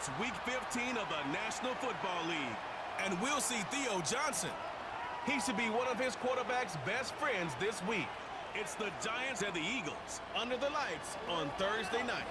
It's Week 15 of the National Football League. And we'll see Theo Johnson. He should be one of his quarterback's best friends this week. It's the Giants and the Eagles under the lights on Thursday night.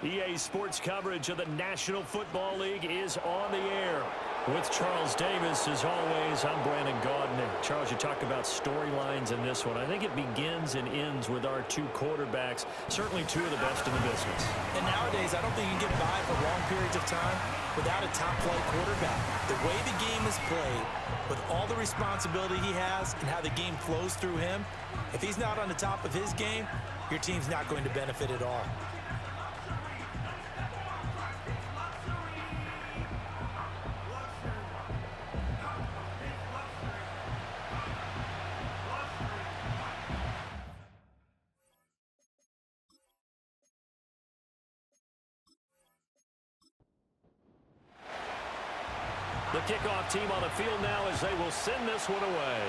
EA Sports coverage of the National Football League is on the air. With Charles Davis, as always, I'm Brandon Gaudin. Charles, you talked about storylines in this one. I think it begins and ends with our two quarterbacks, certainly two of the best in the business. And nowadays, I don't think you can get by for long periods of time without a top-flight quarterback. The way the game is played, with all the responsibility he has and how the game flows through him, if he's not on the top of his game, your team's not going to benefit at all. The kickoff team on the field now as they will send this one away.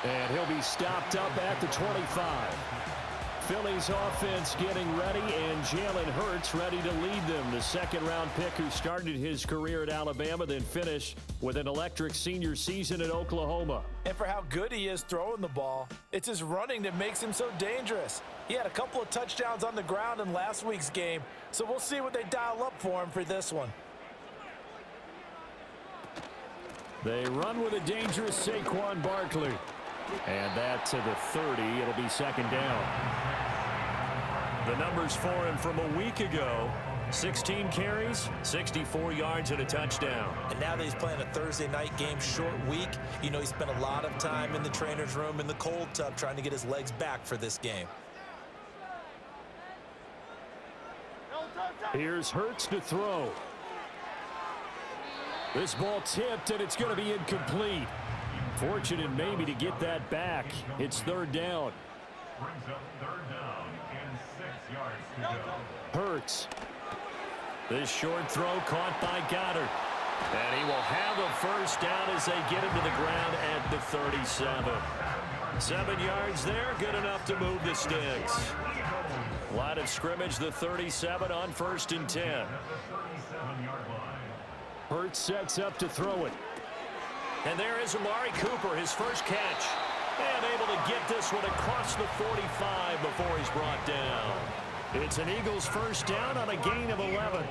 And he'll be stopped up at the 25. Philly's offense getting ready, and Jalen Hurts ready to lead them. The second-round pick who started his career at Alabama, then finished with an electric senior season at Oklahoma. And for how good he is throwing the ball, it's his running that makes him so dangerous. He had a couple of touchdowns on the ground in last week's game, so we'll see what they dial up for him for this one. They run with a dangerous Saquon Barkley. And that to the 30. It'll be second down. The numbers for him from a week ago: 16 carries, 64 yards, and a touchdown. And now that he's playing a Thursday night game, short week, you know he spent a lot of time in the trainer's room in the cold tub trying to get his legs back for this game. Here's Hurts to throw. This ball tipped, and it's going to be incomplete. Fortunate maybe to get that back. It's third down. Brings up third down and 6 yards to go. Hurts. This short throw caught by Goddard. And he will have a first down as they get him to the ground at the 37. 7 yards there, good enough to move the sticks. Line of scrimmage, the 37 on 1st and 10. Hurts sets up to throw it. And there is Amari Cooper, his first catch. And able to get this one across the 45 before he's brought down. It's an Eagles first down on a gain of 11. First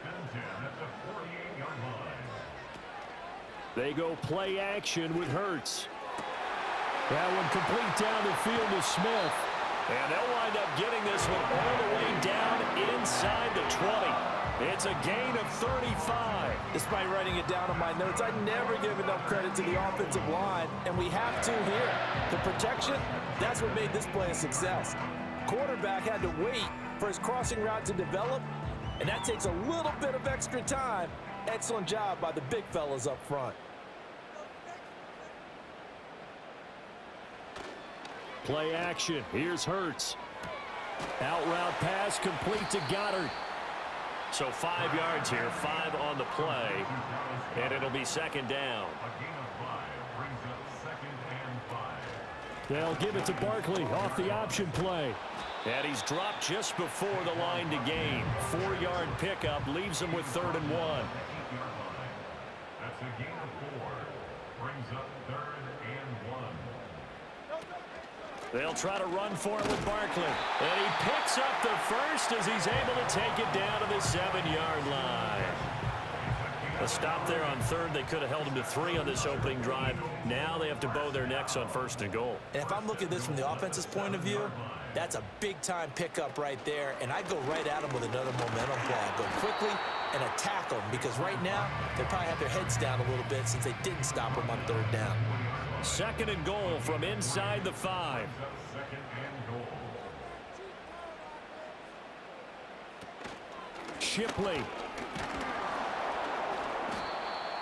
and 10 at the 48-yard line. They go play action with Hurts. That one complete down the field to Smith. And they'll wind up getting this one all the way down inside the 20. It's a gain of 35. Despite writing it down on my notes, I never give enough credit to the offensive line, and we have to here. The protection, that's what made this play a success. Quarterback had to wait for his crossing route to develop, and that takes a little bit of extra time. Excellent job by the big fellas up front. Play action. Here's Hurts. Out route pass complete to Goddard. So 5 yards here, 5 on the play, and it'll be second down. A gain of 5 brings up second and 5. They'll give it to Barkley off the option play. And he's dropped just before the line to gain. 4-yard pickup leaves him with 3rd and 1. That's a gain of 4. Brings up 3rd and 1. They'll try to run for it with Barkley. And he picks up the first as he's able to take it down to the 7-yard line. A stop there on 3rd. They could have held him to 3 on this opening drive. Now they have to bow their necks on 1st and goal. And if I'm looking at this from the offense's point of view, that's a big-time pickup right there. And I go right at them with another momentum play. I go quickly and attack them because right now they probably have their heads down a little bit since they didn't stop them on 3rd down. 2nd and goal from inside the 5. Second and goal. Shipley.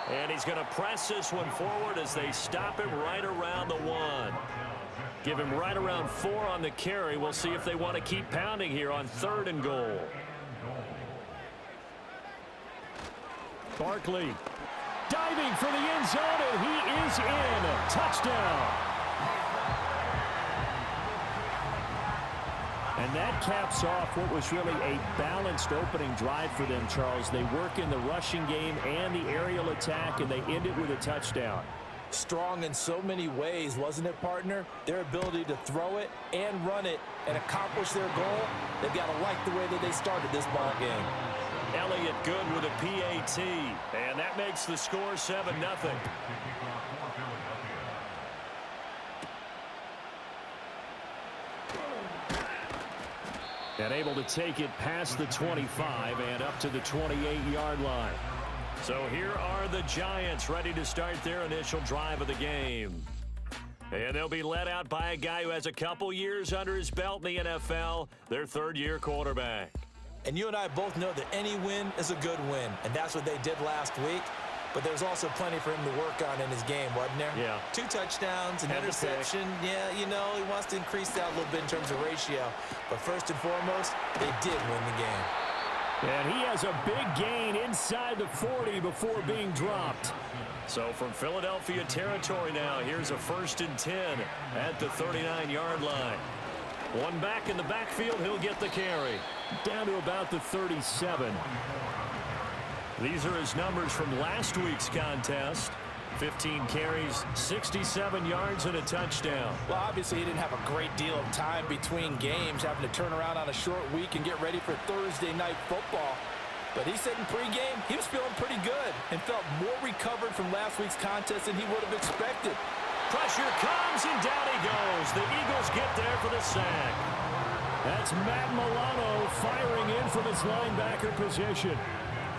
And he's going to press this one forward as they stop him right around the 1. Give him right around 4 on the carry. We'll see if they want to keep pounding here on 3rd and goal. Barkley diving for the end zone, and he is in. Touchdown. And that caps off what was really a balanced opening drive for them, Charles. They work in the rushing game and the aerial attack, and they end it with a touchdown. Strong in so many ways, wasn't it, partner? Their ability to throw it and run it and accomplish their goal, they've got to like the way that they started this ball game. Elliott good with a PAT, and that makes the score 7-0. And able to take it past the 25 and up to the 28-yard line. So here are the Giants ready to start their initial drive of the game. And they'll be led out by a guy who has a couple years under his belt in the NFL, their third-year quarterback. And you and I both know that any win is a good win, and that's what they did last week. But there's also plenty for him to work on in his game, wasn't there? Yeah. 2 touchdowns, an interception. Yeah, you know, he wants to increase that a little bit in terms of ratio. But first and foremost, they did win the game. And he has a big gain inside the 40 before being dropped. So from Philadelphia territory now, here's a 1st and 10 at the 39-yard line. One back in the backfield, he'll get the carry. Down to about the 37. These are his numbers from last week's contest. 15 carries, 67 yards, and a touchdown. Well, obviously, he didn't have a great deal of time between games, having to turn around on a short week and get ready for Thursday night football. But he said in pregame, he was feeling pretty good and felt more recovered from last week's contest than he would have expected. Pressure comes, and down he goes. The Eagles get there for the sack. That's Matt Milano firing in from his linebacker position.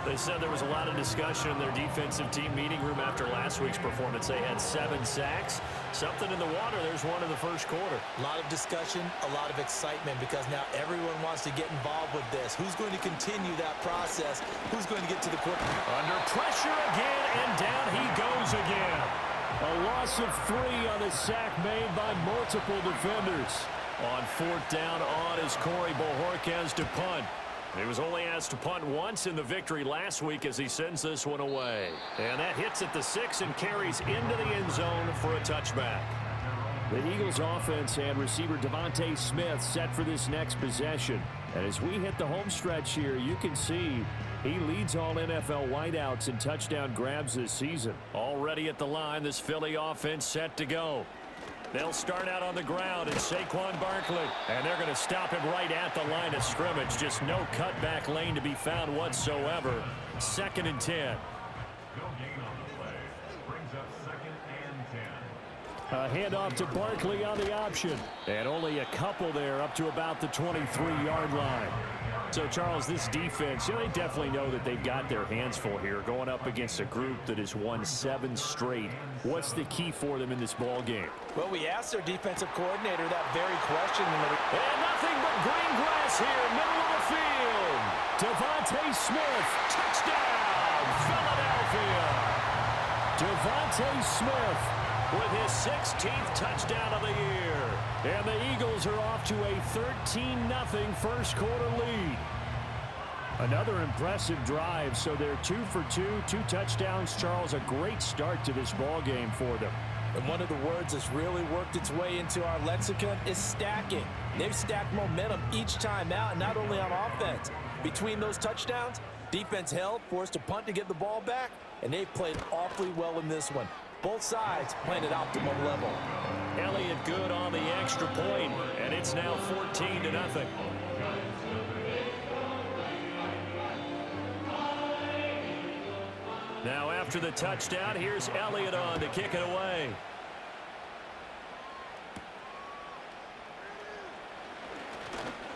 They said there was a lot of discussion in their defensive team meeting room after last week's performance. They had 7 sacks. Something in the water. There's one in the first quarter. A lot of discussion, a lot of excitement, because now everyone wants to get involved with this. Who's going to continue that process? Who's going to get to the quarterback? Under pressure again, and down he goes again. A loss of 3 on the sack made by multiple defenders. On 4th down on is Corey Bojorquez to punt. He was only asked to punt once in the victory last week as he sends this one away. And that hits at the 6 and carries into the end zone for a touchback. The Eagles offense and receiver Devontae Smith set for this next possession. And as we hit the home stretch here, you can see he leads all NFL wideouts in touchdown grabs this season. Already at the line, this Philly offense set to go. They'll start out on the ground, and Saquon Barkley. And they're going to stop him right at the line of scrimmage. Just no cutback lane to be found whatsoever. 2nd and 10. No gain on the play. Brings up 2nd and 10. A handoff to Barkley on the option. And only a couple there up to about the 23-yard line. So, Charles, this defense, they definitely know that they've got their hands full here going up against a group that has won 7 straight. What's the key for them in this ball game? Well, we asked their defensive coordinator that very question. And nothing but green grass here, middle of the field. Devontae Smith, touchdown, Philadelphia. Devontae Smith with his 16th touchdown of the year. And the Eagles are off to a 13-0 first quarter lead. Another impressive drive, so they're 2 for 2, 2 touchdowns. Charles, a great start to this ball game for them. And one of the words that's really worked its way into our lexicon is stacking. They've stacked momentum each time out, not only on offense. Between those touchdowns, defense held, forced to punt to get the ball back, and they've played awfully well in this one. Both sides playing at optimum level. Elliott good on the extra point, and it's now 14-0. Now after the touchdown, here's Elliott on to kick it away.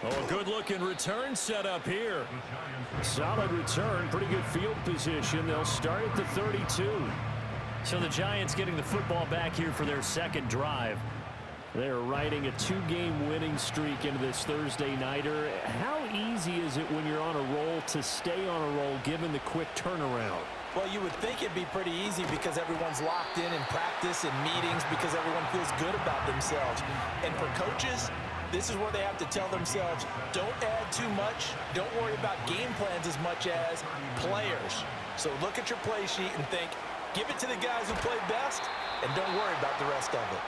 Oh, a good-looking return set up here. Solid return, pretty good field position. They'll start at the 32. So the Giants getting the football back here for their second drive. They're riding a 2-game winning streak into this Thursday nighter. How easy is it when you're on a roll to stay on a roll given the quick turnaround? Well, you would think it'd be pretty easy because everyone's locked in practice and meetings because everyone feels good about themselves. And for coaches, this is where they have to tell themselves, don't add too much. Don't worry about game plans as much as players. So look at your play sheet and think, give it to the guys who play best, and don't worry about the rest of it.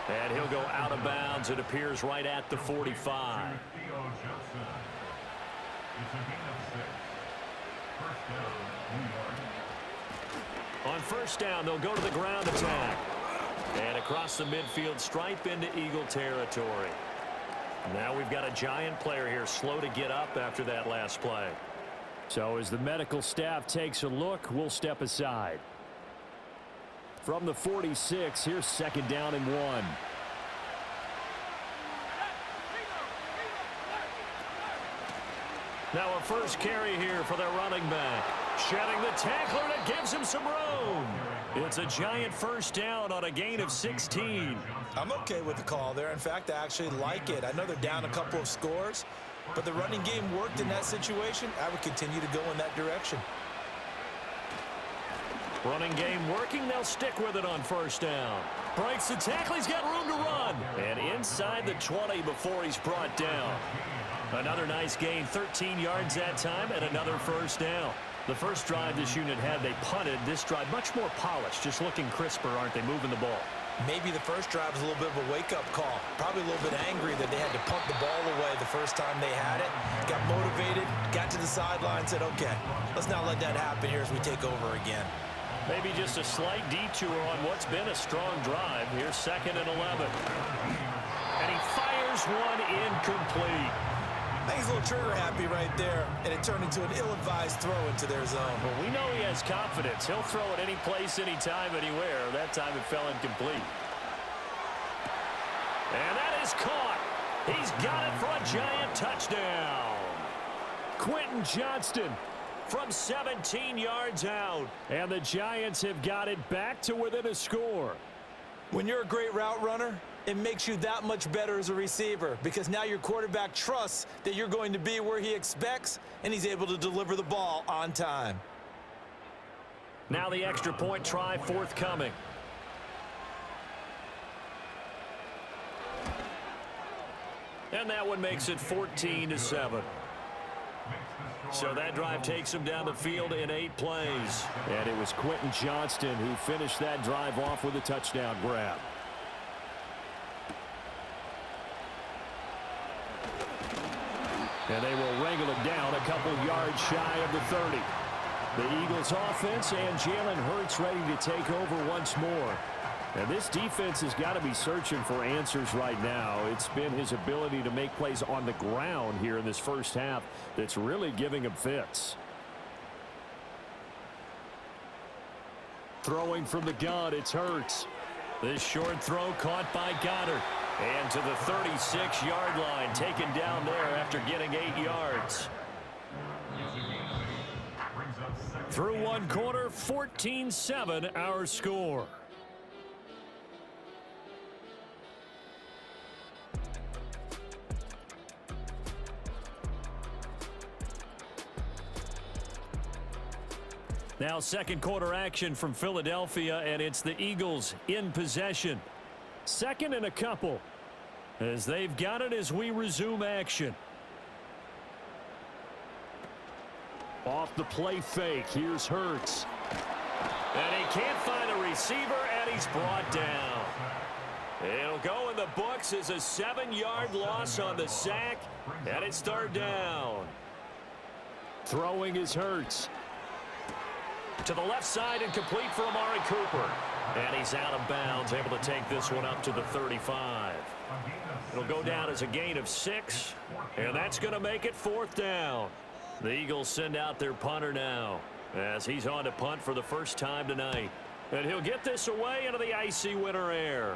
And he'll go out of bounds. It appears right at the 45. Theo Johnson. It's a gain of 6. First down, New York. On first down, they'll go to the ground attack. And across the midfield stripe into Eagle territory. Now we've got a Giant player here slow to get up after that last play. So as the medical staff takes a look, we'll step aside. From the 46, here's second down and 1. Now a first carry here for their running back. Shedding the tackler, and it gives him some room. It's a Giant first down on a gain of 16. I'm okay with the call there. In fact, I actually like it. I know they're down a couple of scores, but the running game worked in that situation. I would continue to go in that direction. Running game working. They'll stick with it on first down. Breaks the tackle. He's got room to run. And inside the 20 before he's brought down. Another nice gain, 13 yards that time, and another first down. The first drive this unit had, they punted. This drive, much more polished, just looking crisper, aren't they, moving the ball? Maybe the first drive was a little bit of a wake-up call. Probably a little bit angry that they had to punt the ball away the first time they had it. Got motivated, got to the sideline, said, okay, let's not let that happen here as we take over again. Maybe just a slight detour on what's been a strong drive. Here's second and 11. And he fires one incomplete. I think he's a little trigger happy right there, and it turned into an ill-advised throw into their zone. Well, we know he has confidence. He'll throw it any place, anytime, anywhere. That time it fell incomplete. And that is caught. He's got it for a Giant touchdown. Quentin Johnston from 17 yards out. And the Giants have got it back to within a score. When you're a great route runner, it makes you that much better as a receiver because now your quarterback trusts that you're going to be where he expects, and he's able to deliver the ball on time. Now the extra point try forthcoming. And that one makes it 14-7. So that drive takes him down the field in 8 plays. And it was Quentin Johnston who finished that drive off with a touchdown grab. And they will wrangle it down a couple yards shy of the 30. The Eagles offense and Jalen Hurts ready to take over once more. And this defense has got to be searching for answers right now. It's been his ability to make plays on the ground here in this first half that's really giving him fits. Throwing from the gun, it's Hurts. This short throw caught by Goddard. And to the 36-yard line, taken down there after getting 8 yards. Through one quarter, 14-7 our score. Now second quarter action from Philadelphia, and it's the Eagles in possession. Second and a couple as they've got it as we resume action. Off the play fake, here's Hurts. And he can't find a receiver, and he's brought down. It'll go in the books as a 7-yard loss on the sack, and it's third down. Throwing is Hurts. To the left side and complete for Amari Cooper. And he's out of bounds, able to take this one up to the 35. It'll go down as a gain of 6, and that's going to make it fourth down. The Eagles send out their punter now as he's on to punt for the first time tonight. And he'll get this away into the icy winter air.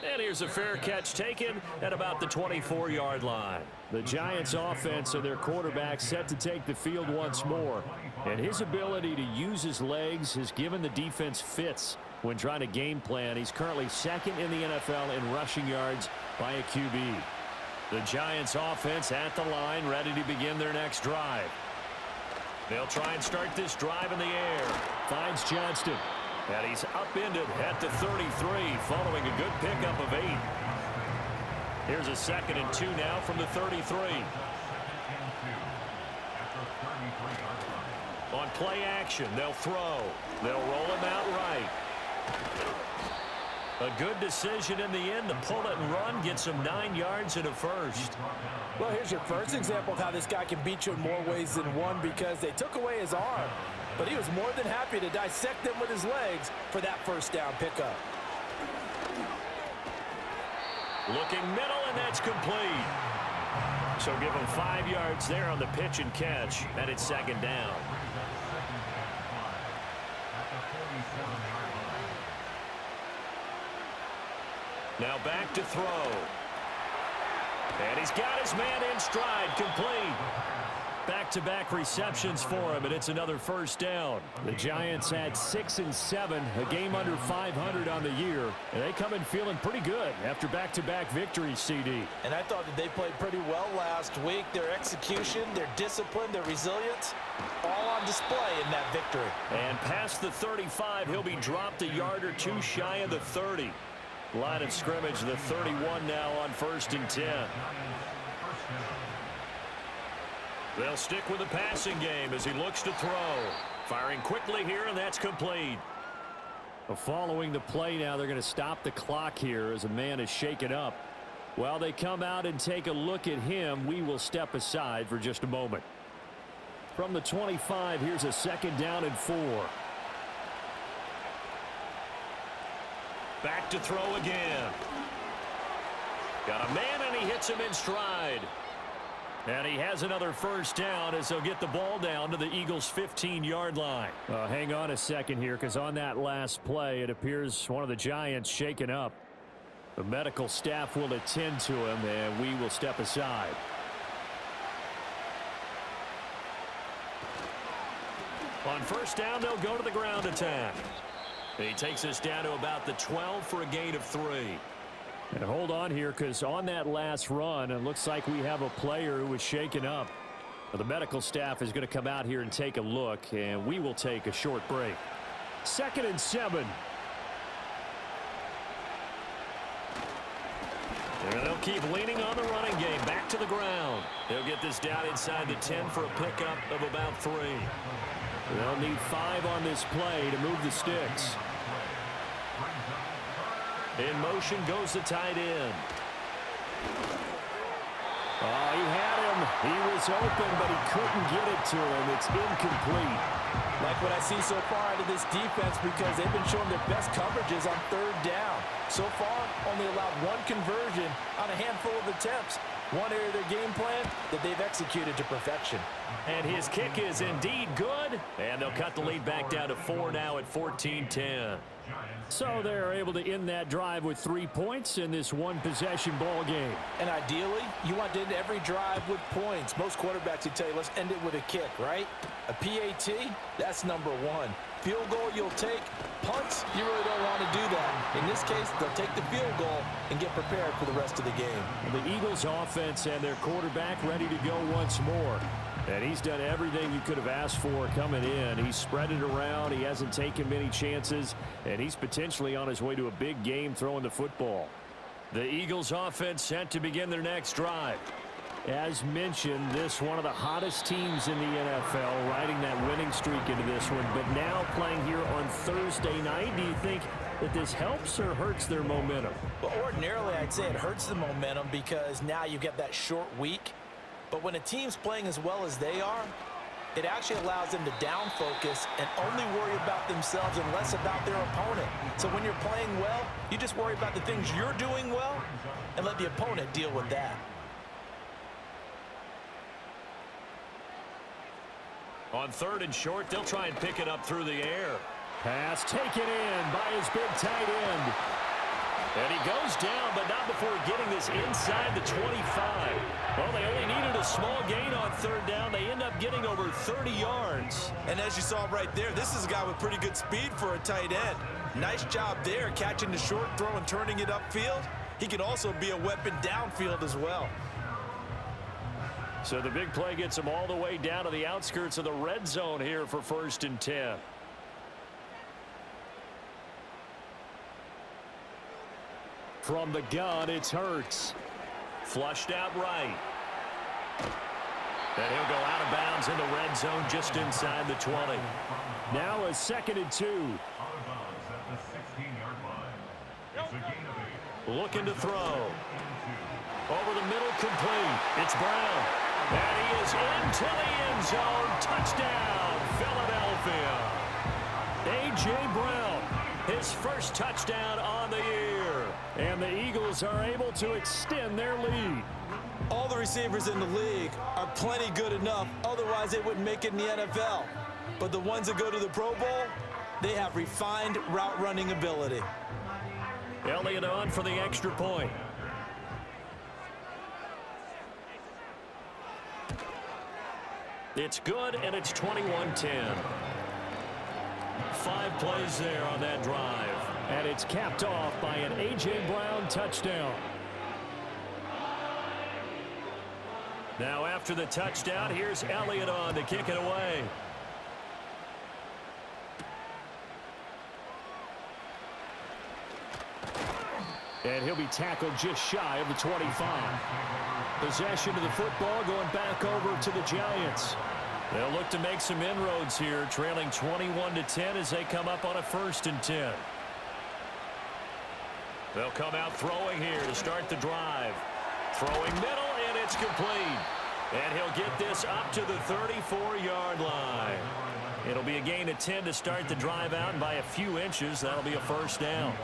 And here's a fair catch taken at about the 24-yard line. The Giants offense and their quarterback set to take the field once more. And his ability to use his legs has given the defense fits when trying to game plan. He's currently second in the NFL in rushing yards by a QB. The Giants offense at the line, ready to begin their next drive. They'll try and start this drive in the air. Finds Johnston. And he's upended at the 33 following a good pickup of 8. Here's a 2nd and 2 now from the 33. On play action, they'll throw. They'll roll him out right. A good decision in the end to pull it and run, get some 9 yards and a first. Well, here's your first example of how this guy can beat you in more ways than one, because they took away his arm, but he was more than happy to dissect them with his legs for that first down pickup. Looking middle, and that's complete. So give him 5 yards there on the pitch and catch, and it's second down. Now back to throw. And he's got his man in stride, complete. Back-to-back receptions for him, and it's another first down. The Giants had 6 and 7, a game under 500 on the year, and they come in feeling pretty good after back-to-back victories, CD. And I thought that they played pretty well last week. Their execution, their discipline, their resilience, all on display in that victory. And past the 35, he'll be dropped a yard or two shy of the 30. Line of scrimmage, the 31 now on 1st and 10. They'll stick with the passing game as he looks to throw. Firing quickly here, and that's complete. Following the play now, they're going to stop the clock here as a man is shaken up. While they come out and take a look at him, we will step aside for just a moment. From the 25, here's a 2nd down and 4. Back to throw again. Got a man, and he hits him in stride. And he has another first down as they'll get the ball down to the Eagles' 15-yard line. Hang on a second here, because on that last play, it appears one of the Giants shaken up. The medical staff will attend to him, and we will step aside. On first down, they'll go to the ground attack. He takes us down to about the 12 for a gain of 3. And hold on here, because on that last run, it looks like we have a player who was shaken up. The medical staff is going to come out here and take a look, and we will take a short break. 2nd and 7. And they'll keep leaning on the running game. Back to the ground. They'll get this down inside the 10 for a pickup of about 3. They'll need 5 on this play to move the sticks. In motion goes the tight end. Oh, he had him. He was open, but he couldn't get it to him. It's incomplete. Like what I see so far out of this defense, because they've been showing their best coverages on 3rd down. So far, only allowed 1 conversion on a handful of attempts. One area of their game plan that they've executed to perfection. And his kick is indeed good. And they'll cut the lead back down to 4 now at 14-10. So they're able to end that drive with 3 points in this one-possession ball game. And ideally, you want to end every drive with points. Most quarterbacks would tell you, let's end it with a kick, right? A PAT, that's number 1. Field goal you'll take. Punts, you really don't want to do that. In this case, they'll take the field goal and get prepared for the rest of the game. The Eagles offense and their quarterback ready to go once more. And he's done everything you could have asked for coming in. He's spread it around. He hasn't taken many chances. And he's potentially on his way to a big game throwing the football. The Eagles offense set to begin their next drive. As mentioned, this one of the hottest teams in the NFL, riding that winning streak into this one. But now playing here on Thursday night, do you think that this helps or hurts their momentum? Well, ordinarily, I'd say it hurts the momentum because now you get that short week. But when a team's playing as well as they are, it actually allows them to down focus and only worry about themselves and less about their opponent. So when you're playing well, you just worry about the things you're doing well and let the opponent deal with that. On 3rd and short, they'll try and pick it up through the air. Pass taken in by his big tight end. And he goes down, but not before getting this inside the 25. Well, they only needed a small gain on 3rd down. They end up getting over 30 yards. And as you saw right there, this is a guy with pretty good speed for a tight end. Nice job there, catching the short throw and turning it upfield. He can also be a weapon downfield as well. So the big play gets him all the way down to the outskirts of the red zone here for 1st and 10. From the gun, it's Hurts. Flushed out right. And he'll go out of bounds in the red zone just inside the 20. Now a 2nd and 2. Out of bounds at the 16-yard line. It's a Looking to throw. Over the middle, complete. It's Brown. And he is into the end zone. Touchdown, Philadelphia. A.J. Brown, his first touchdown on the year. And the Eagles are able to extend their lead. All the receivers in the league are plenty good enough, otherwise they wouldn't make it in the NFL. But the ones that go to the Pro Bowl, they have refined route running ability. Elliott on for the extra point. It's good, and it's 21-10. 5 plays there on that drive. And it's capped off by an A.J. Brown touchdown. Now after the touchdown, here's Elliott on to kick it away. And he'll be tackled just shy of the 25. Possession of the football going back over to the Giants. They'll look to make some inroads here, trailing 21-10 as they come up on a 1st and 10. They'll come out throwing here to start the drive. Throwing middle, and it's complete. And he'll get this up to the 34-yard line. It'll be a gain of 10 to start the drive out, and by a few inches, that'll be a 1st down.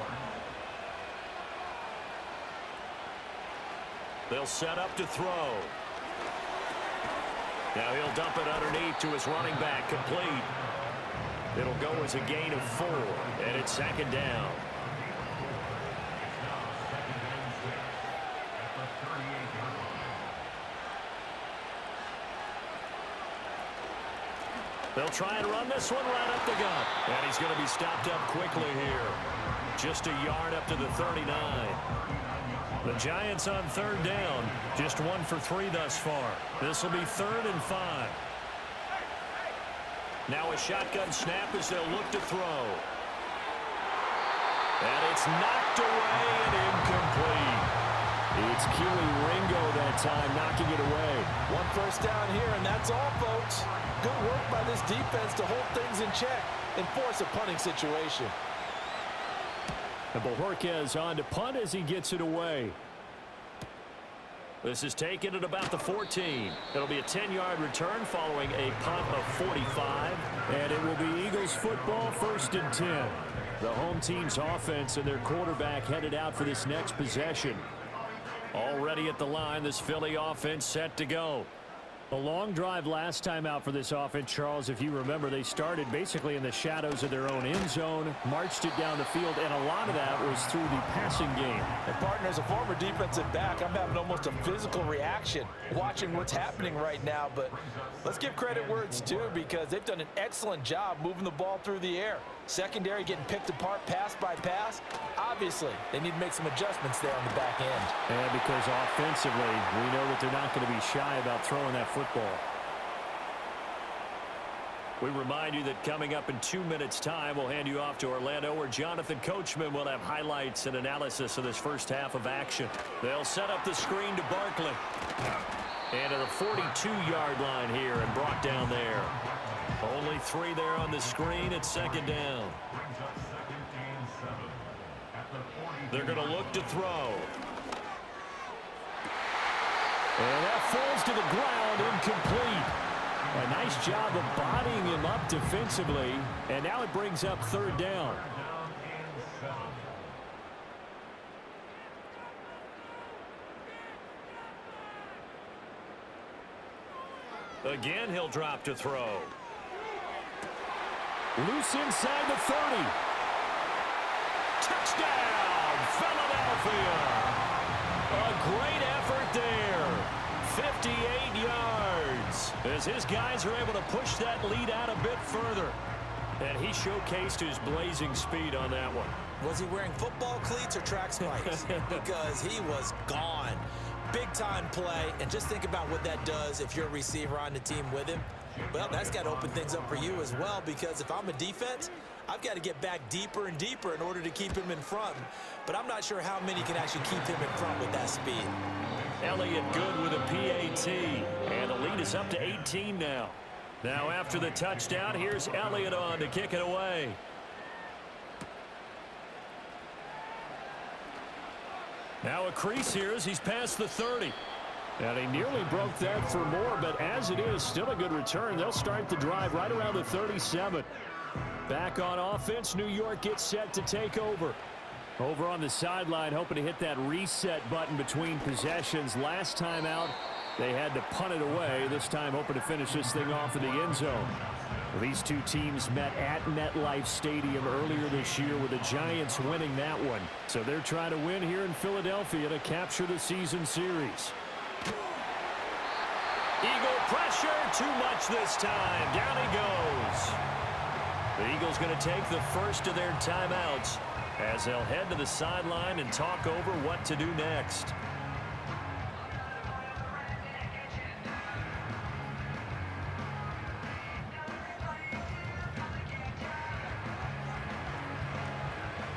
They'll set up to throw. Now he'll dump it underneath to his running back, complete. It'll go as a gain of 4, and it's 2nd down. They'll try and run this one right up the gut. And he's going to be stopped up quickly here. Just a yard up to the 39. The Giants on 3rd down. Just 1 for 3 thus far. This will be 3rd and 5. Now a shotgun snap as they'll look to throw. And it's knocked away and incomplete. It's Keely Ringo that time, knocking it away. 1 first down here, and that's all, folks. Good work by this defense to hold things in check and force a punting situation. And Bojorquez on to punt as he gets it away. This is taken at about the 14. It'll be a 10-yard return following a punt of 45. And it will be Eagles football, 1st and 10. The home team's offense and their quarterback headed out for this next possession. Already at the line, this Philly offense set to go. A long drive last time out for this offense, Charles. If you remember, they started basically in the shadows of their own end zone, marched it down the field, and a lot of that was through the passing game. And partner, as a former defensive back, I'm having almost a physical reaction watching what's happening right now. But let's give credit where it's due, because they've done an excellent job moving the ball through the air. Secondary getting picked apart pass by pass. Obviously, they need to make some adjustments there on the back end. And because offensively, we know that they're not going to be shy about throwing that football. We remind you that coming up in 2 minutes' time, we'll hand you off to Orlando, where Jonathan Coachman will have highlights and analysis of this first half of action. They'll set up the screen to Barkley. And to the 42-yard line here and brought down there. Only 3 there on the screen at 2nd down. They're going to look to throw. And that falls to the ground, incomplete. A nice job of bodying him up defensively. And now it brings up 3rd down. Again, he'll drop to throw. Loose inside the 30. Touchdown, Philadelphia. A great effort there. 58 yards. As his guys are able to push that lead out a bit further. And he showcased his blazing speed on that one. Was he wearing football cleats or track spikes? Because he was gone. Big-time play, and just think about what that does if you're a receiver on the team with him. Well, that's got to open things up for you as well, because if I'm a defense, I've got to get back deeper and deeper in order to keep him in front. But I'm not sure how many can actually keep him in front with that speed. Elliott good with a PAT, and the lead is up to 18 now. Now after the touchdown, here's Elliott on to kick it away. Now a crease here as he's past the 30. And he nearly broke that for more, but as it is, still a good return. They'll start the drive right around the 37. Back on offense, New York gets set to take over. Over on the sideline, hoping to hit that reset button between possessions. Last time out, they had to punt it away. This time, hoping to finish this thing off in the end zone. These two teams met at MetLife Stadium earlier this year with the Giants winning that one. So they're trying to win here in Philadelphia to capture the season series. Eagle pressure, too much this time. Down he goes. The Eagles going to take the first of their timeouts as they'll head to the sideline and talk over what to do next.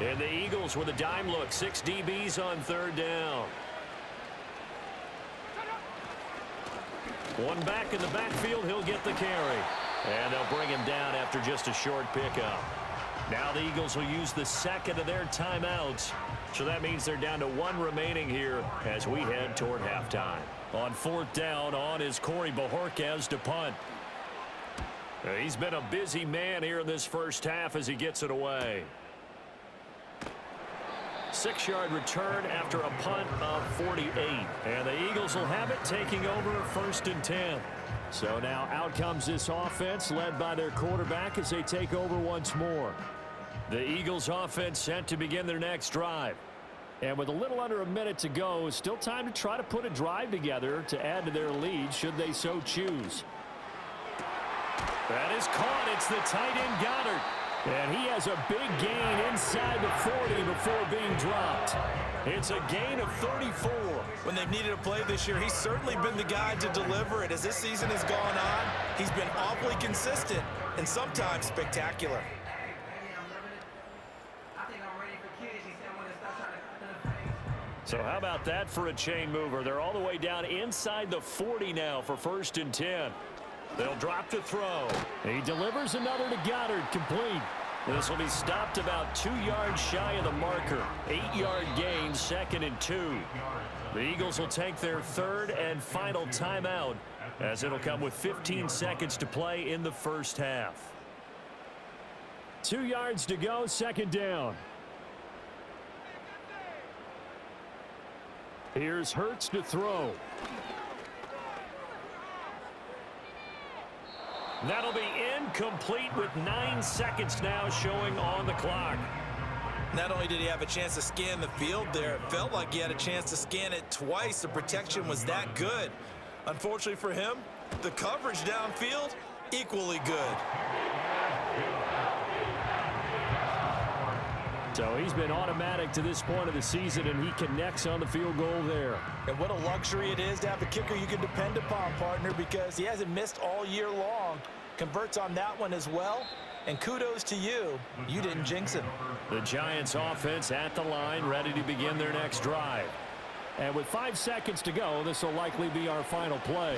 And the Eagles with a dime look. 6 DBs on third down. One back in the backfield. He'll get the carry. And they'll bring him down after just a short pickup. Now the Eagles will use the second of their timeouts. So that means they're down to 1 remaining here as we head toward halftime. On fourth down, on is Corey Bojorquez to punt. He's been a busy man here in this first half as he gets it away. 6-yard return after a punt of 48. And the Eagles will have it, taking over 1st and 10. So now out comes this offense led by their quarterback as they take over once more. The Eagles offense set to begin their next drive. And with a little under a minute to go, still time to try to put a drive together to add to their lead should they so choose. That is caught. It's the tight end Goddard. And he has a big gain inside the 40 before being dropped. It's a gain of 34. When they've needed a play this year, he's certainly been the guy to deliver it. As this season has gone on, he's been awfully consistent and sometimes spectacular. So how about that for a chain mover? They're all the way down inside the 40 now for 1st and 10. They'll drop to throw. He delivers another to Goddard, complete. This will be stopped about 2 yards shy of the marker. 8-yard gain, 2nd and 2. The Eagles will take their third and final timeout as it'll come with 15 seconds to play in the first half. 2 yards to go, 2nd down. Here's Hurts to throw. That'll be incomplete with 9 seconds now showing on the clock. Not only did he have a chance to scan the field there, it felt like he had a chance to scan it twice. The protection was that good. Unfortunately for him, the coverage downfield, equally good. So he's been automatic to this point of the season, and he connects on the field goal there. And what a luxury it is to have a kicker you can depend upon, partner, because he hasn't missed all year long. Converts on that one as well. And kudos to you. You didn't jinx him. The Giants offense at the line, ready to begin their next drive. And with 5 seconds to go, this will likely be our final play.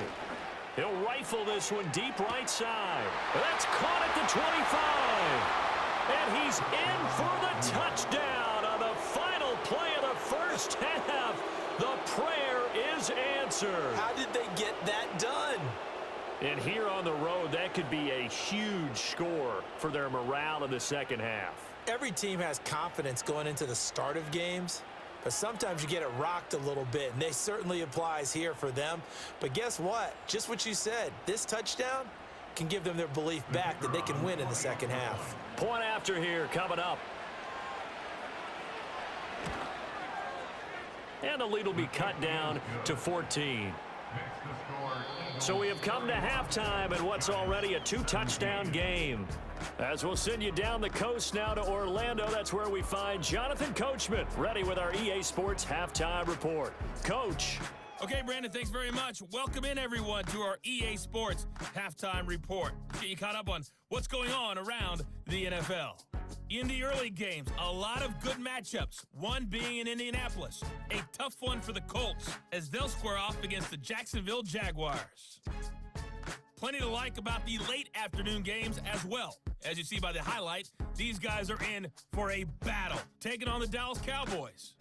He'll rifle this one deep right side. That's caught at the 25. And he's in for the touchdown on the final play of the first half. The prayer is answered. How did they get that done? And here on the road, that could be a huge score for their morale in the second half. Every team has confidence going into the start of games, but sometimes you get it rocked a little bit, and this certainly applies here for them. But guess what? Just what you said, this touchdown can give them their belief back that they can win in the second half. Point after here coming up. And the lead will be cut down to 14. So we have come to halftime in what's already a 2-touchdown game. As we'll send you down the coast now to Orlando, that's where we find Jonathan Coachman ready with our EA Sports Halftime Report. Coach. Okay, Brandon, thanks very much. Welcome in, everyone, to our EA Sports Halftime Report. Get you caught up on what's going on around the NFL. In the early games, a lot of good matchups, one being in Indianapolis. A tough one for the Colts as they'll square off against the Jacksonville Jaguars. Plenty to like about the late afternoon games as well. As you see by the highlight, these guys are in for a battle, taking on the Dallas Cowboys.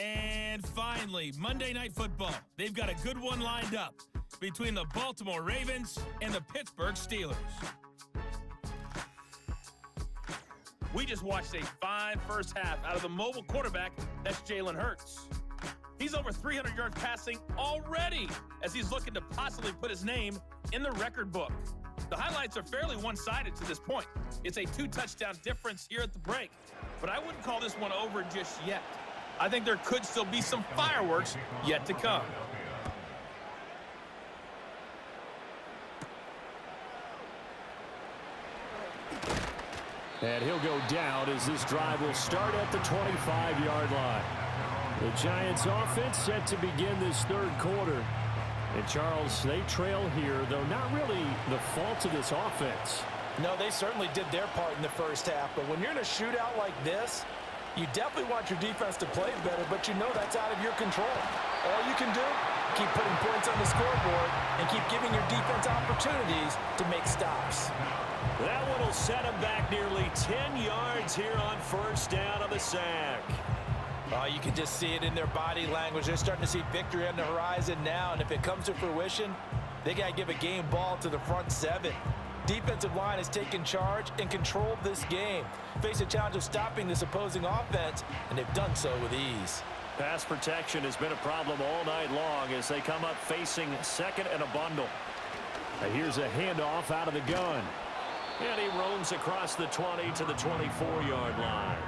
And finally, Monday Night Football. They've got a good one lined up between the Baltimore Ravens and the Pittsburgh Steelers. We just watched a fine first half out of the mobile quarterback, that's Jalen Hurts. He's over 300 yards passing already as he's looking to possibly put his name in the record book. The highlights are fairly one-sided to this point. It's a 2-touchdown difference here at the break, but I wouldn't call this one over just yet. I think there could still be some fireworks yet to come. And he'll go down as this drive will start at the 25-yard line. The Giants offense set to begin this third quarter. And Charles, they trail here, though not really the fault of this offense. No, they certainly did their part in the first half, but when you're in a shootout like this, you definitely want your defense to play better, but you know that's out of your control. All you can do, keep putting points on the scoreboard and keep giving your defense opportunities to make stops. That one will set him back nearly 10 yards here on first down on the sack. You can just see it in their body language. They're starting to see victory on the horizon now, and if it comes to fruition, they got to give a game ball to the front seven. Defensive line has taken charge and controlled this game. Face a challenge of stopping this opposing offense, and they've done so with ease. Pass protection has been a problem all night long as they come up facing second and a bundle. Now here's a handoff out of the gun. And he roams across the 20 to the 24-yard line.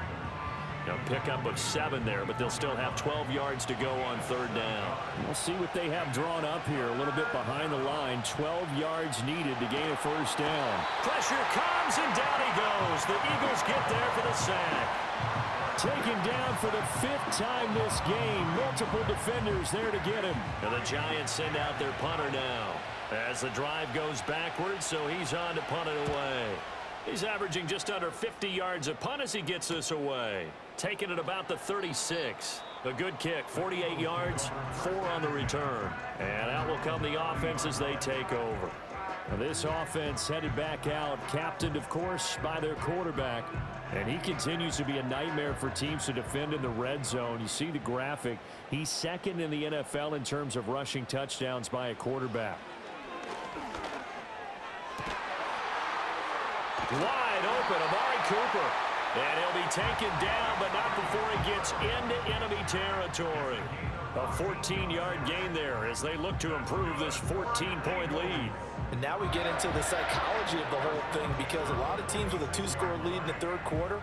Now pickup of 7 there, but they'll still have 12 yards to go on third down. We'll see what they have drawn up here. A little bit behind the line. 12 yards needed to gain a first down. Pressure comes, and down he goes. The Eagles get there for the sack. Taken down for the 5th time this game. Multiple defenders there to get him. And the Giants send out their punter now as the drive goes backwards, so he's on to punt it away. He's averaging just under 50 yards a punt as he gets this away. Taking it about the 36. A good kick, 48 yards, 4 on the return. And out will come the offense as they take over. Now this offense headed back out, captained, of course, by their quarterback. And he continues to be a nightmare for teams to defend in the red zone. You see the graphic. He's second in the NFL in terms of rushing touchdowns by a quarterback. Wide open, Amari Cooper. And he'll be taken down, but not before he gets into enemy territory. A 14-yard gain there as they look to improve this 14-point lead. And now we get into the psychology of the whole thing, because a lot of teams with a 2-score lead in the third quarter,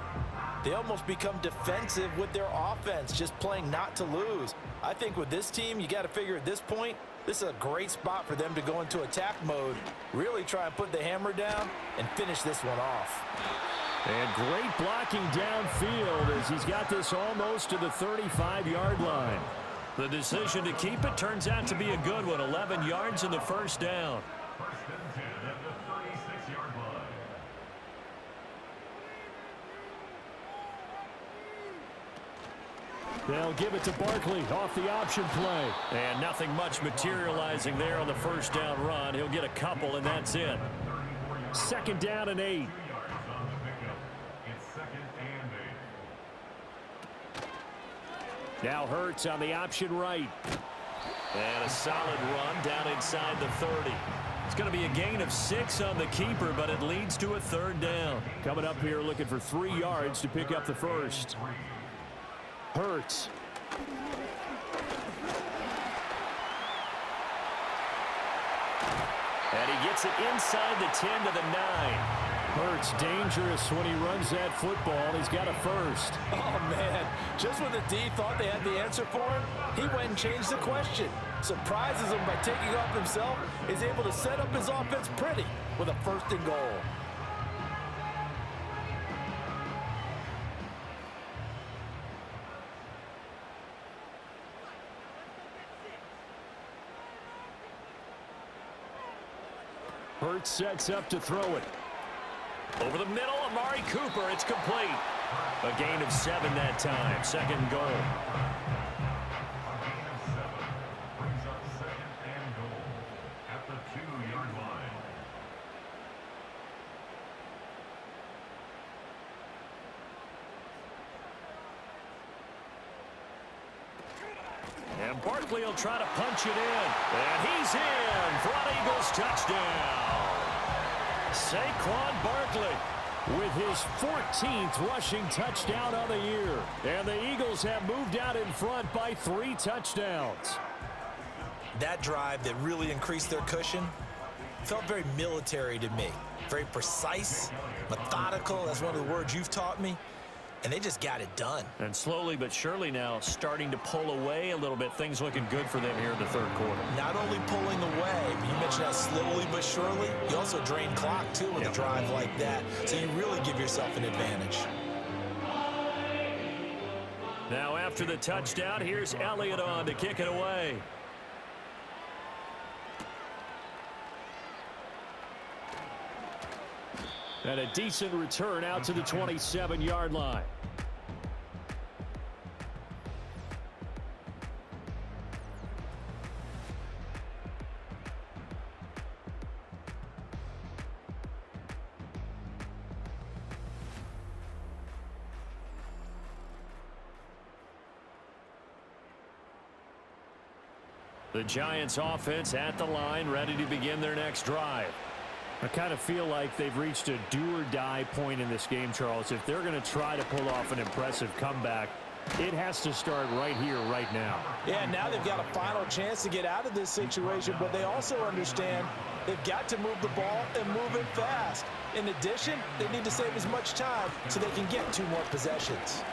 they almost become defensive with their offense, just playing not to lose. I think with this team, you got to figure at this point, this is a great spot for them to go into attack mode, really try and put the hammer down and finish this one off. And great blocking downfield as he's got this almost to the 35-yard line. The decision to keep it turns out to be a good one. 11 yards in the first down. First and 10 at the 36-yard line. They'll give it to Barkley off the option play. And nothing much materializing there on the first down run. He'll get a couple, and that's it. Second down and 8. 2 yards on the pickup. It's second and 8. Now Hurts on the option right. And a solid run down inside the 30. It's going to be a gain of 6 on the keeper, but it leads to a third down. Coming up here looking for 3 yards to pick up the first. Hurts. And he gets it inside the 10 to the 9. Hurts dangerous when he runs that football. He's got a first. Oh, man. Just when the D thought they had the answer for him, he went and changed the question. Surprises him by taking off himself. Is able to set up his offense pretty with a first and goal. Hurts sets up to throw it. Over the middle, Amari Cooper. It's complete. A gain of 7 that time. Second goal. A gain of 7 brings up second and goal at the 2-yard line. And Barkley will try to punch it in. And he's in for an Eagles touchdown. Saquon Barkley with his 14th rushing touchdown of the year. And the Eagles have moved out in front by 3 touchdowns. That drive that really increased their cushion felt very military to me. Very precise, methodical. That's one of the words you've taught me. And they just got it done. And slowly but surely now starting to pull away a little bit. Things looking good for them here in the third quarter. Not only pulling away, but you mentioned how slowly but surely. You also drain clock, too, with a drive like that. So you really give yourself an advantage. Now after the touchdown, here's Elliott on to kick it away. And a decent return out to the 27-yard line. The Giants offense at the line, ready to begin their next drive. I kind of feel like they've reached a do-or-die point in this game, Charles. If they're going to try to pull off an impressive comeback, it has to start right here, right now. Yeah, now they've got a final chance to get out of this situation, but they also understand they've got to move the ball and move it fast. In addition, they need to save as much time so they can get 2 more possessions.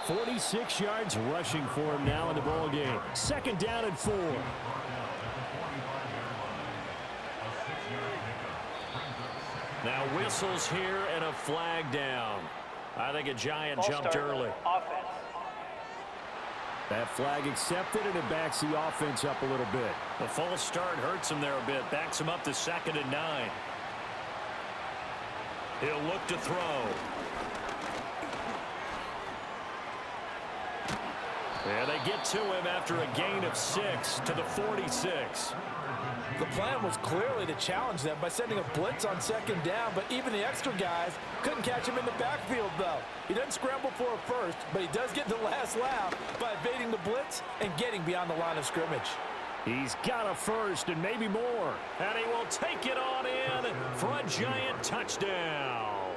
46 yards rushing for him now in the ball game. 2nd down and 4. Now whistles here and a flag down. I think a Giant jumped early. That flag accepted, and it backs the offense up a little bit. The false start hurts him there a bit. Backs him up to 2nd and 9. He'll look to throw. And they get to him after a gain of 6 to the 46. The plan was clearly to challenge them by sending a blitz on 2nd down, but even the extra guys couldn't catch him in the backfield, though. He doesn't scramble for a first, but he does get the last laugh by evading the blitz and getting beyond the line of scrimmage. He's got a first and maybe more. And he will take it on in for a Giant touchdown.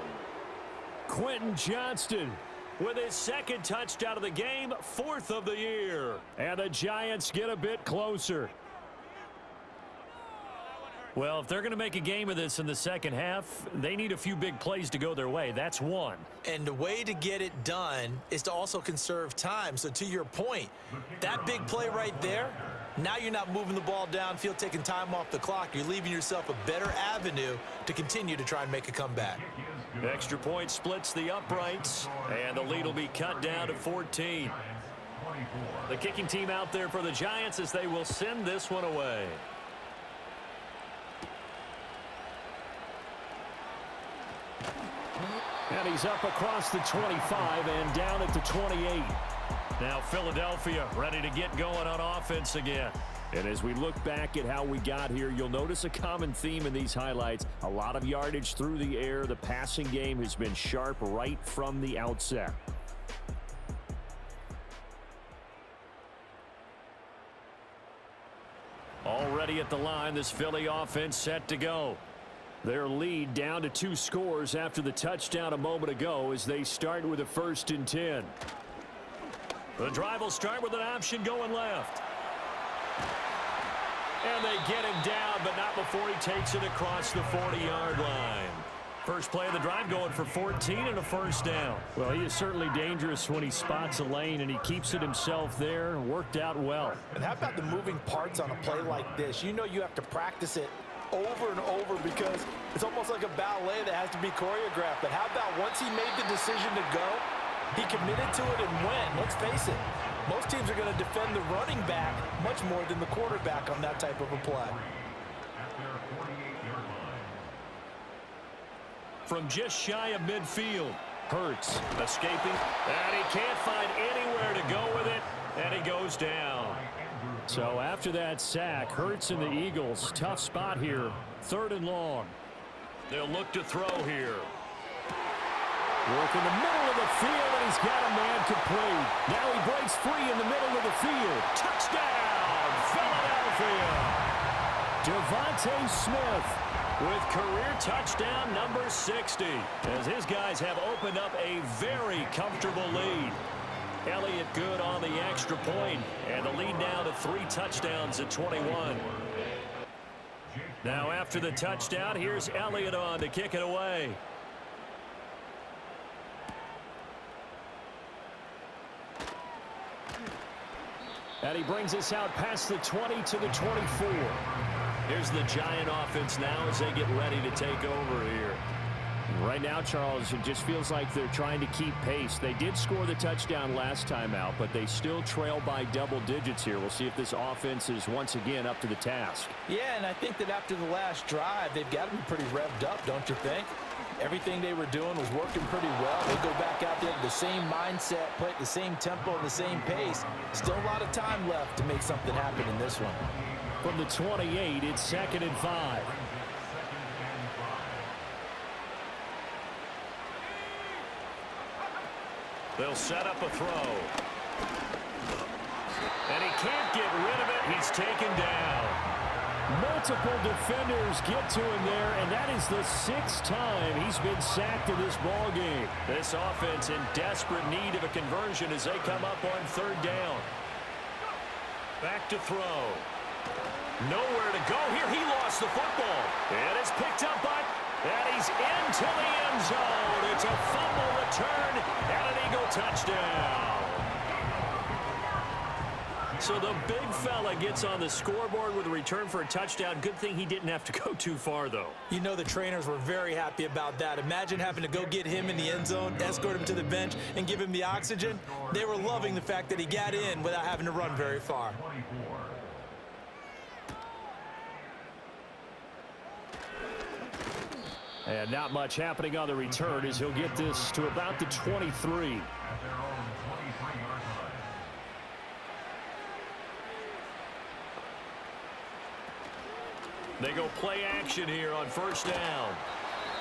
Quentin Johnston with his 2nd touchdown of the game, 4th of the year. And the Giants get a bit closer. Well, if they're going to make a game of this in the second half, they need a few big plays to go their way. That's one. And the way to get it done is to also conserve time. So to your point, that big play right there, now you're not moving the ball downfield, taking time off the clock. You're leaving yourself a better avenue to continue to try and make a comeback. Extra point splits the uprights, and the lead will be cut down to 14. The kicking team out there for the Giants as they will send this one away. And he's up across the 25 and down at the 28. Now Philadelphia ready to get going on offense again. And as we look back at how we got here, you'll notice a common theme in these highlights. A lot of yardage through the air. The passing game has been sharp right from the outset. Already at the line, this Philly offense set to go. Their lead down to 2 scores after the touchdown a moment ago as they start with a 1st and 10. The drive will start with an option going left. And they get him down, but not before he takes it across the 40-yard line. First play of the drive going for 14 and a 1st down. Well, he is certainly dangerous when he spots a lane, and he keeps it himself there. Worked out well. And how about the moving parts on a play like this? You know you have to practice it over and over because it's almost like a ballet that has to be choreographed. But how about once he made the decision to go, he committed to it and went. Let's face it, most teams are going to defend the running back much more than the quarterback on that type of a play. From just shy of midfield, Hurts escaping, and he can't find anywhere to go with it, and he goes down. So after that sack, Hurts and the Eagles, tough spot here, 3rd and long. They'll look to throw here. Work in the middle of the field, and he's got a man complete. Now he breaks free in the middle of the field. Touchdown, Philadelphia! Devontae Smith with career touchdown number 60, as his guys have opened up a very comfortable lead. Elliott good on the extra point, and the lead now to 3 touchdowns at 21. Now after the touchdown, here's Elliott on to kick it away. And he brings us out past the 20 to the 24. Here's the Giant offense now as they get ready to take over here. Right now, Charles, it just feels like they're trying to keep pace. They did score the touchdown last time out, but they still trail by double digits here. We'll see if this offense is once again up to the task. Yeah, and I think that after the last drive, they've got to be pretty revved up, don't you think? Everything they were doing was working pretty well. They go back out there with the same mindset, play at the same tempo and the same pace. Still a lot of time left to make something happen in this one. From the 28, it's 2nd and 5. They'll set up a throw. And he can't get rid of it. He's taken down. Multiple defenders get to him there, and that is the 6th time he's been sacked in this ball game. This offense in desperate need of a conversion as they come up on 3rd down. Back to throw. Nowhere to go here. He lost the football. It is picked up by, and he's into the end zone. It's a fumble return and an Eagle touchdown. So the big fella gets on the scoreboard with a return for a touchdown. Good thing he didn't have to go too far, though. You know the trainers were very happy about that. Imagine having to go get him in the end zone, escort him to the bench, and give him the oxygen. They were loving the fact that he got in without having to run very far. And not much happening on the return as he'll get this to about the 23. They go play action here on 1st down.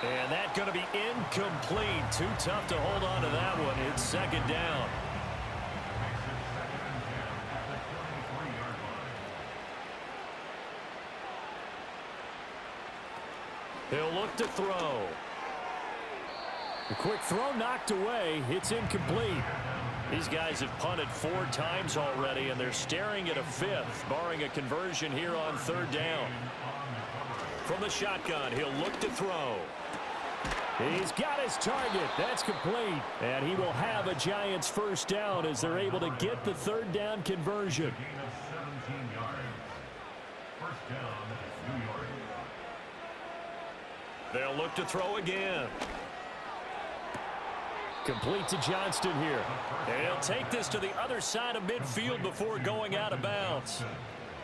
And that's going to be incomplete. Too tough to hold on to that one. It's 2nd down. He'll look to throw. A quick throw knocked away. It's incomplete. These guys have punted 4 times already, and they're staring at a 5th, barring a conversion here on 3rd down. From the shotgun, he'll look to throw. He's got his target. That's complete. And he will have a Giants 1st down as they're able to get the 3rd down conversion. They'll look to throw again. Complete to Johnston here. And he'll take this to the other side of midfield before going out of bounds.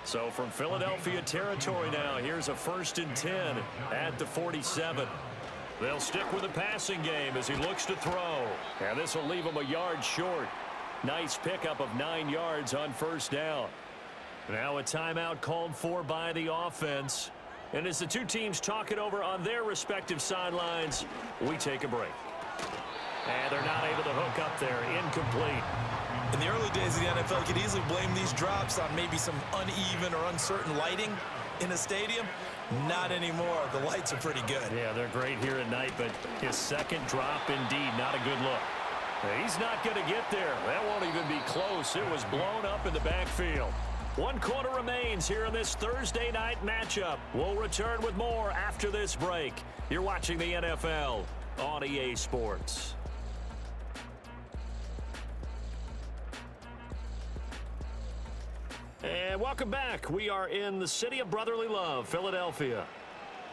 So from Philadelphia territory now, here's a 1st and 10 at the 47. They'll stick with the passing game as he looks to throw. And this will leave him a yard short. Nice pickup of 9 yards on 1st down. Now a timeout called for by the offense. And as the 2 teams talk it over on their respective sidelines, we take a break. And they're not able to hook up there. Incomplete. In the early days of the NFL, you could easily blame these drops on maybe some uneven or uncertain lighting in a stadium. Not anymore. The lights are pretty good. Yeah, they're great here at night, but his 2nd drop, indeed, not a good look. He's not going to get there. That won't even be close. It was blown up in the backfield. 1 quarter remains here in this Thursday night matchup. We'll return with more after this break. You're watching the NFL on EA Sports. And welcome back. We are in the city of brotherly love, Philadelphia.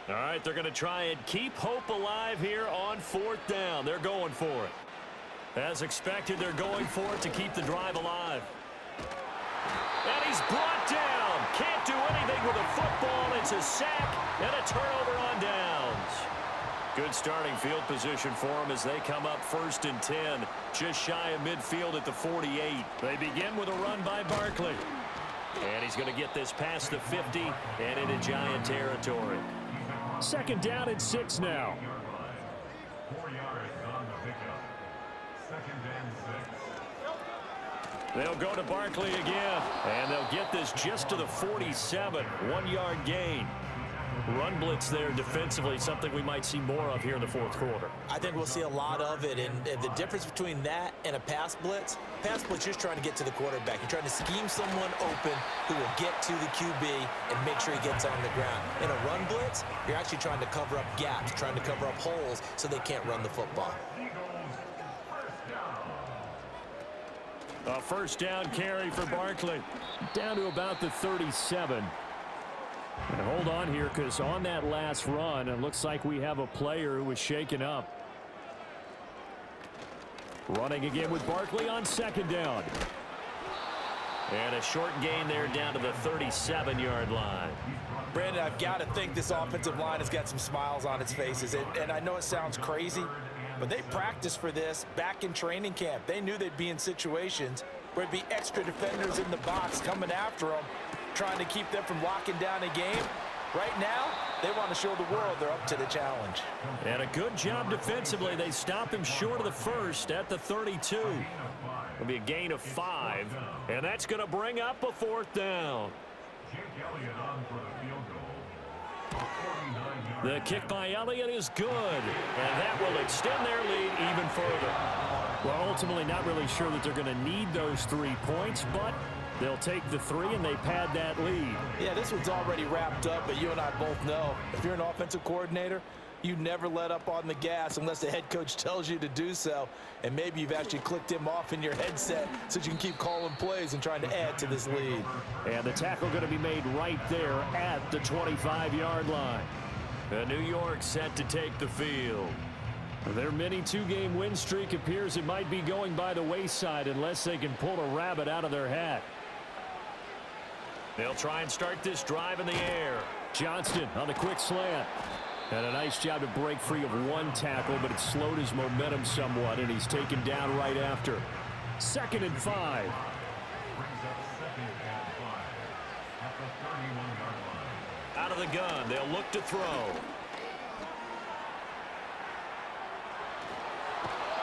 All right, they're going to try and keep hope alive here on 4th down. They're going for it. As expected, they're going for it to keep the drive alive. And he's brought down. Can't do anything with a football. It's a sack and a turnover on downs. Good starting field position for them as they come up 1st and 10. Just shy of midfield at the 48. They begin with a run by Barkley. And he's going to get this past the 50 and into Giant territory. 2nd down and 6 now. 4 yards on the pickup. They'll go to Barkley again, and they'll get this just to the 47. 1-yard gain. Run blitz there defensively, something we might see more of here in the fourth quarter. I think we'll see a lot of it, and the difference between that and a pass blitz, you're just trying to get to the quarterback. You're trying to scheme someone open who will get to the QB and make sure he gets on the ground. In a run blitz, you're actually trying to cover up gaps, trying to cover up holes so they can't run the football. A first down carry for Barkley. Down to about the 37. And hold on here, because on that last run, it looks like we have a player who was shaken up. Running again with Barkley on second down. And a short gain there down to the 37-yard line. Brandon, I've got to think this offensive line has got some smiles on its faces. And I know it sounds crazy, but they practiced for this back in training camp. They knew they'd be in situations where it'd be extra defenders in the box coming after them, trying to keep them from locking down a game. Right now, they want to show the world they're up to the challenge. And a good job defensively. They stop him short of the first at the 32. It'll be a gain of 5, and that's going to bring up a fourth down. The kick by Elliott is good, and that will extend their lead even further. Well, ultimately not really sure that they're going to need those 3 points, but they'll take the 3 and they pad that lead. Yeah, this one's already wrapped up, but you and I both know if you're an offensive coordinator, you never let up on the gas unless the head coach tells you to do so. And maybe you've actually clicked him off in your headset so you can keep calling plays and trying to add to this lead. And the tackle going to be made right there at the 25-yard line. And New York set to take the field. Their mini 2-game win streak appears it might be going by the wayside unless they can pull a rabbit out of their hat. They'll try and start this drive in the air. Johnston on the quick slant. And a nice job to break free of one tackle, but it slowed his momentum somewhat, and he's taken down right after. 2nd and 5. Out of the gun, they'll look to throw.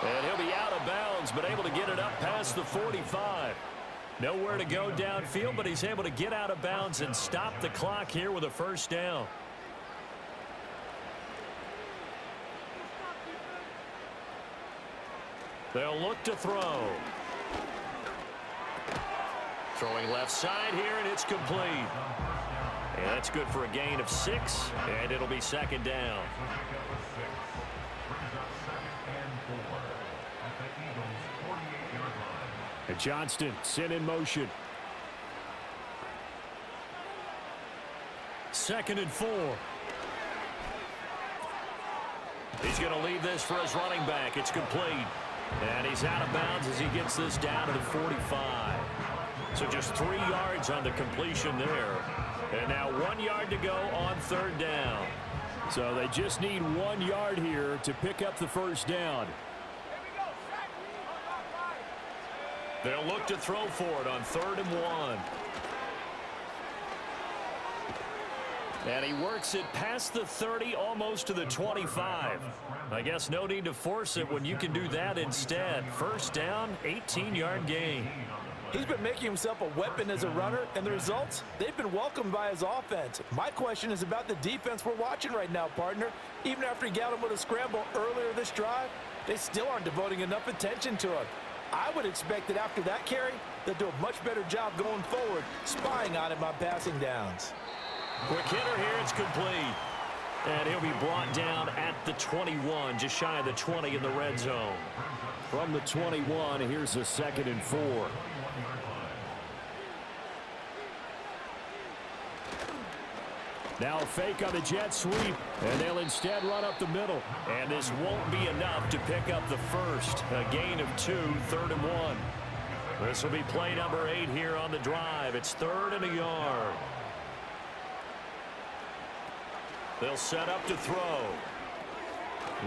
And he'll be out of bounds, but able to get it up past the 45. Nowhere to go downfield, but he's able to get out of bounds and stop the clock here with a first down. They'll look to throw. Throwing left side here, and it's complete. And that's good for a gain of 6, and it'll be 2nd down. And Johnston sent in motion. 2nd and 4. He's going to leave this for his running back. It's complete. And he's out of bounds as he gets this down to the 45. So just 3 yards on the completion there. And now 1 yard to go on 3rd down. So they just need 1 yard here to pick up the first down. They'll look to throw for it on 3rd and 1. And he works it past the 30, almost to the 25. I guess no need to force it when you can do that instead. First down, 18-yard gain. He's been making himself a weapon as a runner, and the results, they've been welcomed by his offense. My question is about the defense we're watching right now, partner. Even after he got him with a scramble earlier this drive, they still aren't devoting enough attention to him. I would expect that after that carry, they'll do a much better job going forward, spying on him on passing downs. Quick hitter here, it's complete. And he'll be brought down at the 21, just shy of the 20 in the red zone. From the 21, here's a 2nd and 4. Now a fake on the jet sweep, and they'll instead run up the middle. And this won't be enough to pick up the first. A gain of 2, 3rd and 1. This will be play number 8 here on the drive. It's 3rd and a yard. They'll set up to throw.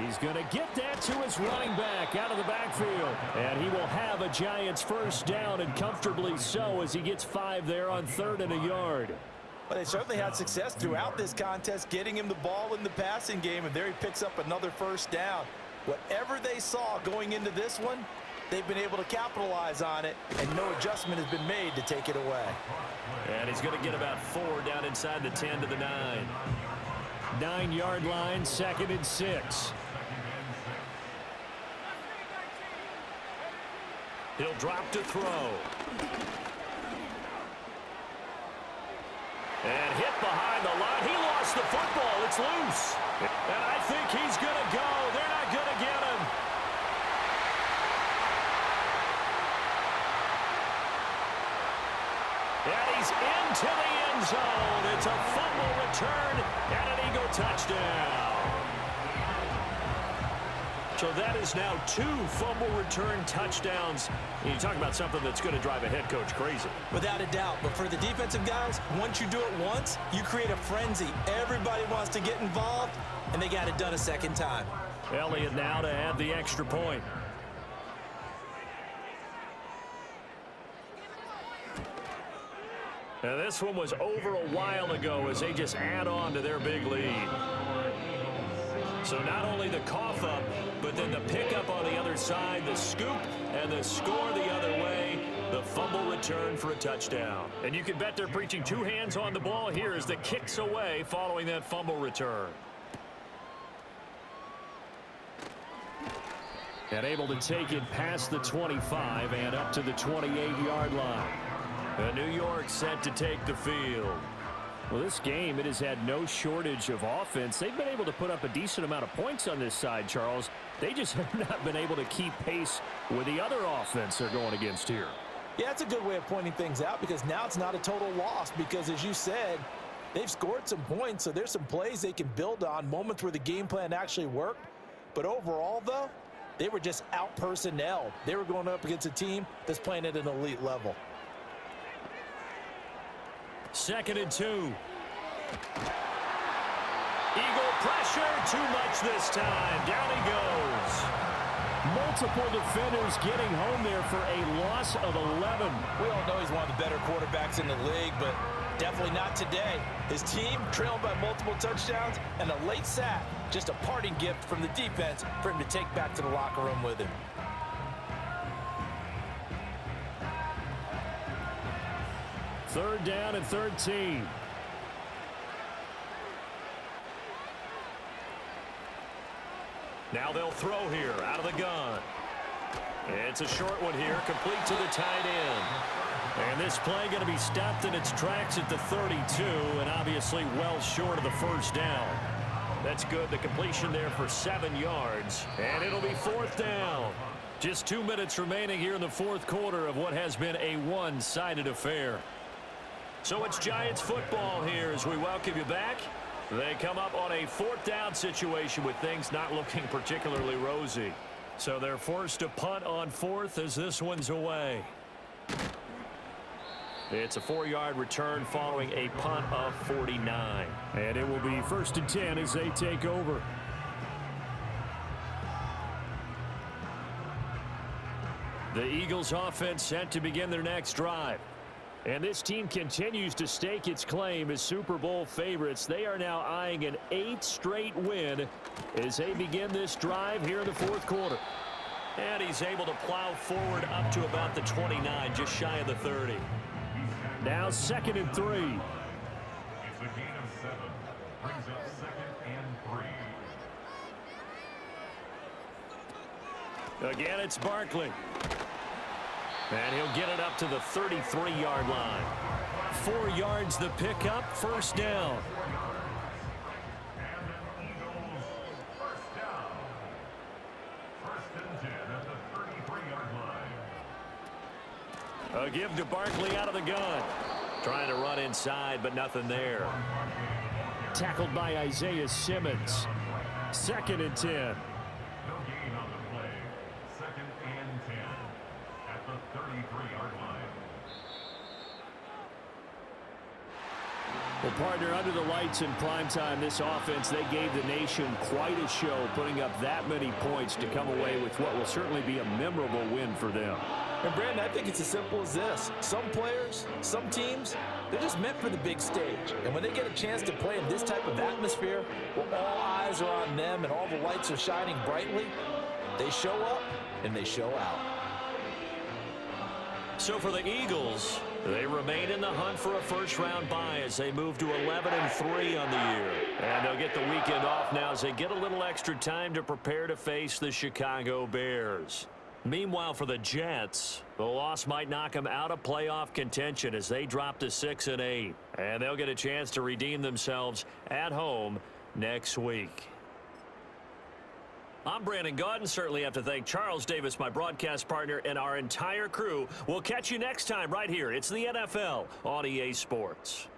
He's going to get that to his running back out of the backfield. And he will have a Giants first down, and comfortably so, as he gets 5 there on 3rd and a yard. Well, they certainly had success throughout this contest, getting him the ball in the passing game, and there he picks up another first down. Whatever they saw going into this one, they've been able to capitalize on it, and no adjustment has been made to take it away. And he's going to get about 4 down inside the 10 to the 9. 9-yard line, 2nd and 6. He'll drop to throw. And hit behind the line. He lost the football. It's loose. And I think he's going to go. They're not going to get him. And he's into the end zone. It's a fumble return and an Eagle touchdown. So that is now 2 fumble return touchdowns. You talk about something that's going to drive a head coach crazy. Without a doubt. But for the defensive guys, once you do it once, you create a frenzy. Everybody wants to get involved, and they got it done a second time. Elliott now to add the extra point. And this one was over a while ago as they just add on to their big lead. So not only the cough up, but then the pickup on the other side, the scoop, and the score the other way, the fumble return for a touchdown. And you can bet they're preaching 2 hands on the ball here as the kicks away following that fumble return. And able to take it past the 25 and up to the 28-yard line. And New York set to take the field. Well, this game, it has had no shortage of offense. They've been able to put up a decent amount of points on this side, Charles. They just have not been able to keep pace with the other offense they're going against here. Yeah, that's a good way of pointing things out because now it's not a total loss because, as you said, they've scored some points, so there's some plays they can build on, moments where the game plan actually worked. But overall, though, they were just out-personnelled. They were going up against a team that's playing at an elite level. 2nd and 2. Eagle pressure, too much this time. Down he goes. Multiple defenders getting home there for a loss of 11. We all know he's one of the better quarterbacks in the league, but definitely not today. His team trailed by multiple touchdowns and a late sack. Just a parting gift from the defense for him to take back to the locker room with him. 3rd down and 13. Now they'll throw here out of the gun. It's a short one here, complete to the tight end. And this play going to be stopped in its tracks at the 32, and obviously well short of the 1st down. That's good. The completion there for 7 yards. And it'll be 4th down. Just 2 minutes remaining here in the 4th quarter of what has been a one-sided affair. So it's Giants football here as we welcome you back. They come up on a 4th down situation with things not looking particularly rosy. So they're forced to punt on 4th as this one's away. It's a 4-yard return following a punt of 49. And it will be 1st and 10 as they take over. The Eagles offense set to begin their next drive. And this team continues to stake its claim as Super Bowl favorites. They are now eyeing an 8th straight win as they begin this drive here in the 4th quarter. And he's able to plow forward up to about the 29, just shy of the 30. Now 2nd and 3. It's a gain of 7. Brings up 2nd and 3. Again, it's Barkley. And he'll get it up to the 33-yard line. 4 yards the pickup, 1st down. And the Eagles, 1st down. 1st and 10 at the 33-yard line. A give to Barkley out of the gun. Trying to run inside, but nothing there. Tackled by Isaiah Simmons. 2nd and 10. No gain on the play. 2nd and 10 at the 33-yard line. Well, partner, under the lights in primetime, this offense, they gave the nation quite a show, putting up that many points to come away with what will certainly be a memorable win for them. And, Brandon, I think it's as simple as this. Some players, some teams, they're just meant for the big stage. And when they get a chance to play in this type of atmosphere, where all eyes are on them and all the lights are shining brightly, they show up and they show out. So for the Eagles, they remain in the hunt for a first-round bye as they move to 11-3 on the year. And they'll get the weekend off now as they get a little extra time to prepare to face the Chicago Bears. Meanwhile, for the Jets, the loss might knock them out of playoff contention as they drop to 6-8. And they'll get a chance to redeem themselves at home next week. I'm Brandon Gaudin. Certainly have to thank Charles Davis, my broadcast partner, and our entire crew. We'll catch you next time right here. It's the NFL on EA Sports.